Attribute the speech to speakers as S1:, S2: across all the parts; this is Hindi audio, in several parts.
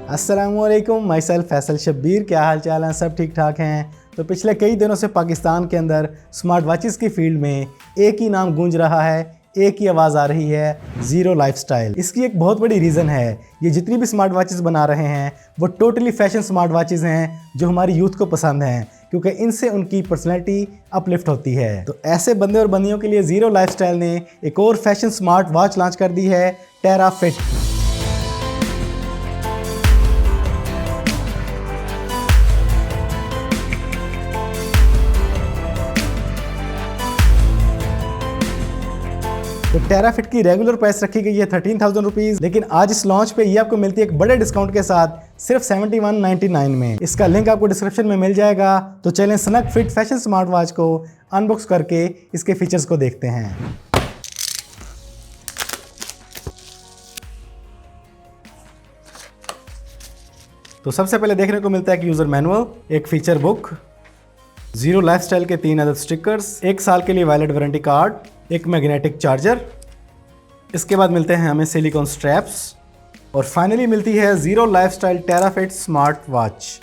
S1: अस्सलामुअलैकुम, माई सेल्फ फैसल शब्बीर। क्या हाल चाल है? सब ठीक ठाक हैं। तो पिछले कई दिनों से पाकिस्तान के अंदर स्मार्ट वॉचेस की फील्ड में एक ही नाम गूंज रहा है, एक ही आवाज़ आ रही है, ज़ीरो लाइफस्टाइल। इसकी एक बहुत बड़ी रीज़न है, ये जितनी भी स्मार्ट वॉचेस बना रहे हैं वो टोटली फैशन स्मार्ट वॉचेस हैं जो हमारी यूथ को पसंद हैं, क्योंकि इनसे उनकी पर्सनैलिटी अपलिफ्ट होती है। तो ऐसे बंदे और बंदियों के लिए ज़ीरो लाइफस्टाइल ने एक और फैशन स्मार्ट वॉच लॉन्च कर दी है, टेरा फिट। तो टेरा फिट की रेगुलर प्राइस रखी गई है 13,000 रुपीज़, लेकिन आज इस लॉन्च पे ये आपको मिलती है एक बड़े डिस्काउंट के साथ सिर्फ 7199 में। इसका लिंक आपको डिस्क्रिप्शन में मिल जाएगा। तो चलें snug fit fashion smart watch को अनबॉक्स करके इसके फीचर्स को देखते हैं। तो सबसे पहले देखने को मिलता है कि यूज़र मैनुअल, एक फीचर बुक, ज़ीरो लाइफस्टाइल के 3 अदद स्टिकर्स, 1 साल के लिए वैलिड वारंटी कार्ड, एक मैग्नेटिक चार्जर। इसके बाद मिलते हैं हमें सिलिकॉन स्ट्रैप्स और फाइनली मिलती है ज़ीरो लाइफस्टाइल टेरा फिट स्मार्ट वॉच।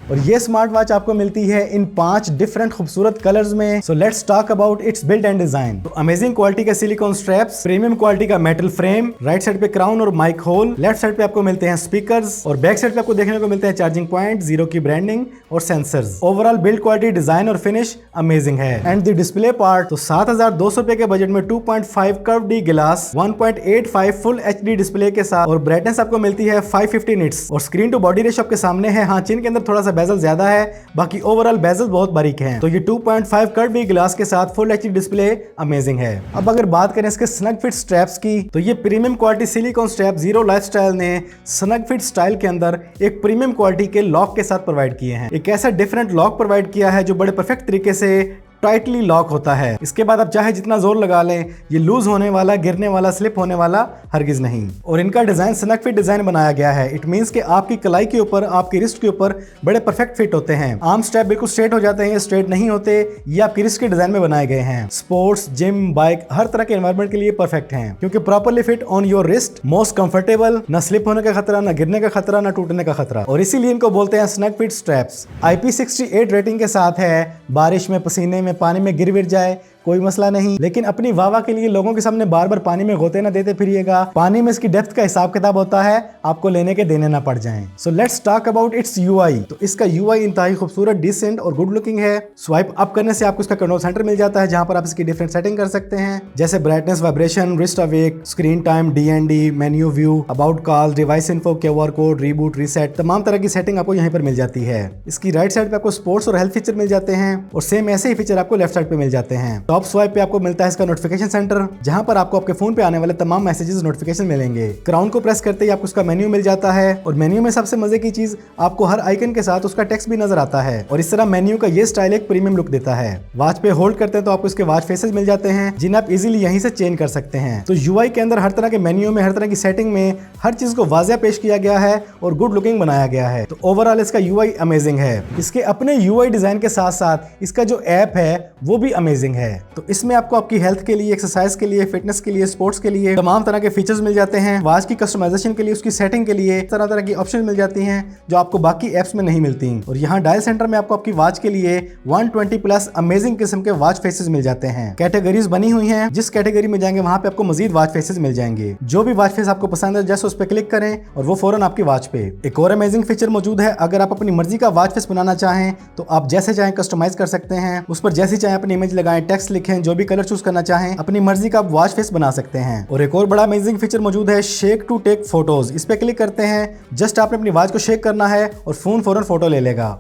S1: और ये स्मार्ट वॉच आपको मिलती है इन 5 डिफरेंट खूबसूरत कलर्स में। So let's talk about it's build and design. तो अमेजिंग क्वालिटी के सिलिकॉन स्ट्रैप्स, प्रीमियम क्वालिटी का मेटल फ्रेम, राइट साइड पे क्राउन और माइक होल, लेफ्ट साइड पे आपको मिलते हैं स्पीकर्स और बैक साइड पे आपको देखने को मिलते हैं चार्जिंग पॉइंट, जीरो की ब्रांडिंग और sensors. Overall build quality, design और फिनिश अमेजिंग है। एंड द डिस्प्ले पार्ट, तो 7,200 रुपए के बजट में 2.5 curve D glass, 1.85 full HD display के साथ और ब्राइटनेस आपको मिलती है 550 निट्स और स्क्रीन टू बॉडी रेशियो आपके सामने है। हाँ, चिन के अंदर थोड़ा सा बेजल ज्यादा है, बाकी ओवरऑल बेजल बहुत बारीक हैं। तो ये 2.5 कर्व बी ग्लास के साथ फुल HD डिस्प्ले अमेजिंग है। अब अगर बात करें इसके स्नग फिट स्ट्रैप्स की, तो ये premium quality silicone strap zero lifestyle ने स्नग फिट स्टाइल के अंदर एक प्रीमियम क्वालिटी के लॉक के साथ प्रोवाइड किए हैं। एक ऐसा डिफरेंट लॉक प्रोवाइड किया है जो बड़े परफेक्ट तरीके से टाइटली लॉक होता है। इसके बाद आप चाहे जितना जोर लगा लें, ये लूज होने वाला, गिरने वाला, स्लिप होने वाला हरगिज नहीं। और इनका डिजाइन स्नग फिट डिजाइन बनाया गया है। इट मींस कि आपकी कलाई के ऊपर, आपकी रिस्ट के ऊपर बड़े परफेक्ट फिट होते हैं। आर्म स्ट्रैप बिल्कुल स्ट्रेट हो जाते हैं, ये स्ट्रेट नहीं होते। ये आपकी रिस्ट के डिजाइन में बनाए गए हैं। स्पोर्ट्स, जिम, बाइक, हर तरह के एनवायरमेंट के लिए परफेक्ट हैं, क्योंकि properly fit on your wrist, most comfortable, ना स्लिप होने का खतरा, ना गिरने का खतरा, ना टूटने का खतरा। और इसीलिए इनको बोलते हैं snug fit straps. IP68 rating के साथ है। बारिश में, पसीने में, पानी में गिर जाए कोई मसला नहीं, लेकिन अपनी वाह के लिए लोगों के सामने बार बार पानी में गोते ना देते फिरिएगा। पानी में इसकी डेप्थ का हिसाब किताब होता है, आपको लेने के देने ना पड़ जाएं। So let's talk about it's UI। तो इसका UI इंतहाई खूबसूरत, डिसेंट और गुड लुकिंग है। स्वाइप अप करने से आपको इसका कंट्रोल सेंटर मिल जाता है, जहां पर आप इसकी डिफरेंट सेटिंग कर सकते हैं, जैसे brightness, vibration, wrist awake, screen time, DND, menu view, about call, device info, QR code, reboot, reset, तमाम तरह की सेटिंग आपको यहीं पर मिल जाती है। इसकी राइट साइड पे आपको स्पोर्ट्स और हेल्थ फीचर मिल जाते हैं और सेम ऐसे ही फीचर आपको लेफ्ट साइड पे मिल जाते हैं। टॉप स्वाइप पे आपको मिलता है इसका नोटिफिकेशन सेंटर, जहां पर आपको आपके फोन पे आने वाले तमाम मैसेजेस नोटिफिकेशन मिलेंगे। क्राउन को प्रेस करते ही आपको उसका मेन्यू मिल जाता है और मेन्यू में सबसे मजे की चीज, आपको हर आइकन के साथ उसका टेक्स्ट भी नजर आता है। और इस तरह मेन्यू का ये स्टाइल एक प्रीमियम लुक देता है। वॉच पे होल्ड करते हैं तो आपको इसके वॉच फेसेस मिल जाते हैं, जिन्हें आप इजीली यहीं से चेंज कर सकते हैं। तो UI के अंदर हर तरह के मेन्यू में, हर तरह की सेटिंग में हर चीज को वाज़िया पेश किया गया है और गुड लुकिंग बनाया गया है। तो ओवरऑल इसका UI अमेजिंग है। इसके अपने UI डिजाइन के साथ साथ इसका जो ऐप है वो भी अमेजिंग है। तो इसमें आपको आपकी हेल्थ के लिए, एक्सरसाइज के लिए, फिटनेस के लिए, स्पोर्ट्स के लिए तमाम तरह के फीचर्स मिल जाते हैं। वॉच की कस्टमाइजेशन के लिए, उसकी सेटिंग के लिए तरह तरह की ऑप्शन मिल जाती हैं जो आपको बाकी एप्स में नहीं मिलती। और यहाँ डायल सेंटर में आपको आपकी वॉच के लिए 120+ अमेजिंग किस्म के वॉच फेसेस मिल जाते हैं। कैटेगरीज बनी हुई हैं, जिस कैटेगरी में जाएंगे वहां पे आपको मजीद वॉच फेसेस मिल जाएंगे। जो भी वॉच फेस आपको पसंद है, जस्ट उस पर क्लिक करें और वो फौरन आपकी वॉच पे। एक और अमेजिंग फीचर मौजूद है, अगर आप अपनी मर्जी का वॉच फेस बनाना चाहें तो आप जैसे चाहें कस्टमाइज कर सकते हैं। उस पर जैसी चाहें अपनी इमेज लगाएं, टेक्स्ट लिखें, जो भी कलर चूज करना चाहें अपनी मर्जी का वॉच फेस बना सकते हैं। और एक और बड़ा अमेजिंग फीचर मौजूद है, शेक टू टेक फोटोज। इस पे क्लिक करते हैं, जस्ट आपने अपनी वॉच को शेक करना है और फोन फौरन फोटो ले लेगा।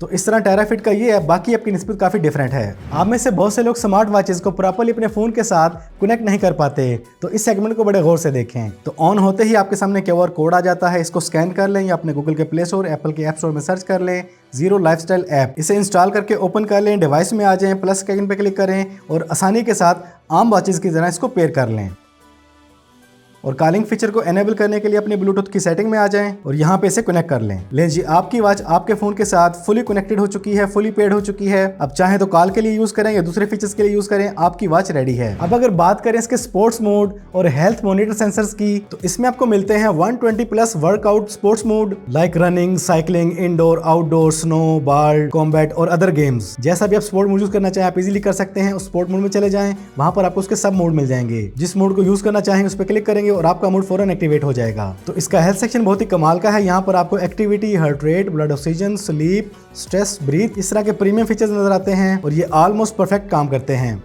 S1: तो इस तरह टेरा फिट का ये ऐप बाकी ऐप की निस्बत काफ़ी डिफरेंट है। आप में से बहुत से लोग स्मार्ट वॉचेस को प्रॉपर्ली अपने फ़ोन के साथ कनेक्ट नहीं कर पाते, तो इस सेगमेंट को बड़े गौर से देखें। तो ऑन होते ही आपके सामने QR कोड आ जाता है, इसको स्कैन कर लें या अपने गूगल के प्ले स्टोर, एप्पल के ऐप स्टोर में सर्च कर लें ज़ीरो लाइफस्टाइल ऐप। इसे इंस्टॉल करके ओपन कर लें, डिवाइस में आ जाएं, प्लस के आइकन पे क्लिक करें और आसानी के साथ आम वॉचेस की तरह इसको पेयर कर लें। और कॉलिंग फीचर को एनेबल करने के लिए अपने ब्लूटूथ की सेटिंग में आ जाएं और यहाँ पे इसे कनेक्ट कर लें जी, आपकी वॉच आपके फोन के साथ फुली कनेक्टेड हो चुकी है, फुली पेड हो चुकी है। अब चाहे तो कॉल के लिए यूज करें या दूसरे फीचर्स के लिए यूज करें, आपकी वॉच रेडी है। अब अगर बात करें इसके स्पोर्ट्स मोड और हेल्थ मॉनिटर सेंसर्स की, तो इसमें आपको मिलते हैं 120 plus workout sports mode like running, cycling, indoor, outdoor, snow, बाल, कॉम्बैट और अदर गेम्स। जैसा भी आप स्पोर्ट मोड यूज करना चाहें आप इजीली कर सकते हैं। उस स्पोर्ट मोड में चले जाएं, वहां पर आपको उसके सब मोड मिल जाएंगे। जिस मोड को यूज करना चाहेंगे उस पर क्लिक करेंगे और आपका मोड फौरन एक्टिवेट हो जाएगा। तो इसका हेल्थ सेक्शन बहुत ही कमाल का है। यहाँ पर आपको activity, heart rate, blood oxygen, sleep, stress, breath, इस तरह के प्रीमियम फीचर्स नजर आते हैं और ये ऑलमोस्ट परफेक्ट काम करते हैं।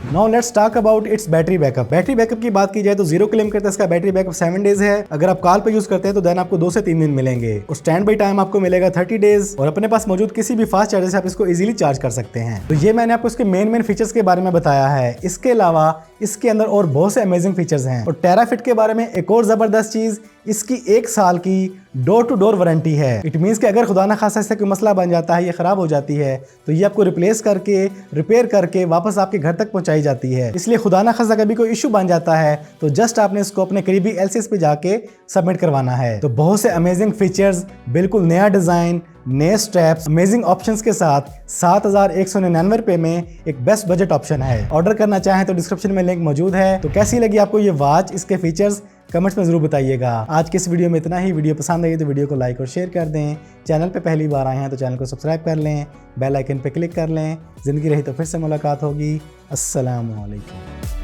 S1: Now let's talk about its battery backup. Battery backup की बात की जाए तो जीरो क्लेम करता है इसका बैटरी बैकअप 7 डेज है। अगर आप कॉल पे यूज करते हैं तो देन आपको 2 से 3 दिन मिलेंगे और स्टैंड बाई टाइम आपको मिलेगा 30 डेज और अपने पास मौजूद किसी भी फास्ट चार्जर से आप इसको इजीली चार्ज कर सकते हैं। तो ये मैंने आपको इसके मेन फीचर्स के बारे में बताया है। इसके अलावा इसके अंदर और बहुत से अमेजिंग फीचर्स हैं। और टेराफिट के बारे में एक और जबरदस्त चीज, इसकी 1 साल की डोर टू डोर वारंटी है। इट मींस कि अगर खुदा ना खासा इससे कोई मसला बन जाता है, ये खराब हो जाती है, तो ये आपको रिप्लेस करके, रिपेयर करके वापस आपके घर तक पहुंचाई जाती है। इसलिए खुदा ना खासा कभी कोई इशू बन जाता है तो जस्ट आपने इसको अपने करीबी एलसीएस पे जाके सबमिट करवाना है। तो बहुत से अमेजिंग फीचर्स, बिल्कुल नया डिजाइन, नए स्ट्रैप्स, अमेजिंग ऑप्शंस के साथ 7,199 रुपए में एक बेस्ट बजट ऑप्शन है। ऑर्डर करना चाहें तो डिस्क्रिप्शन में लिंक मौजूद है। तो कैसी लगी आपको ये वॉच, इसके फीचर्स कमेंट्स में जरूर बताइएगा। आज के इस वीडियो में इतना ही। वीडियो पसंद आई तो वीडियो को लाइक और शेयर कर दें। चैनल पे पहली बार आए हैं तो चैनल को सब्सक्राइब कर लें, बेल आइकन पे क्लिक कर लें। जिंदगी रही तो फिर से मुलाकात होगी। अस्सलाम वालेकुम।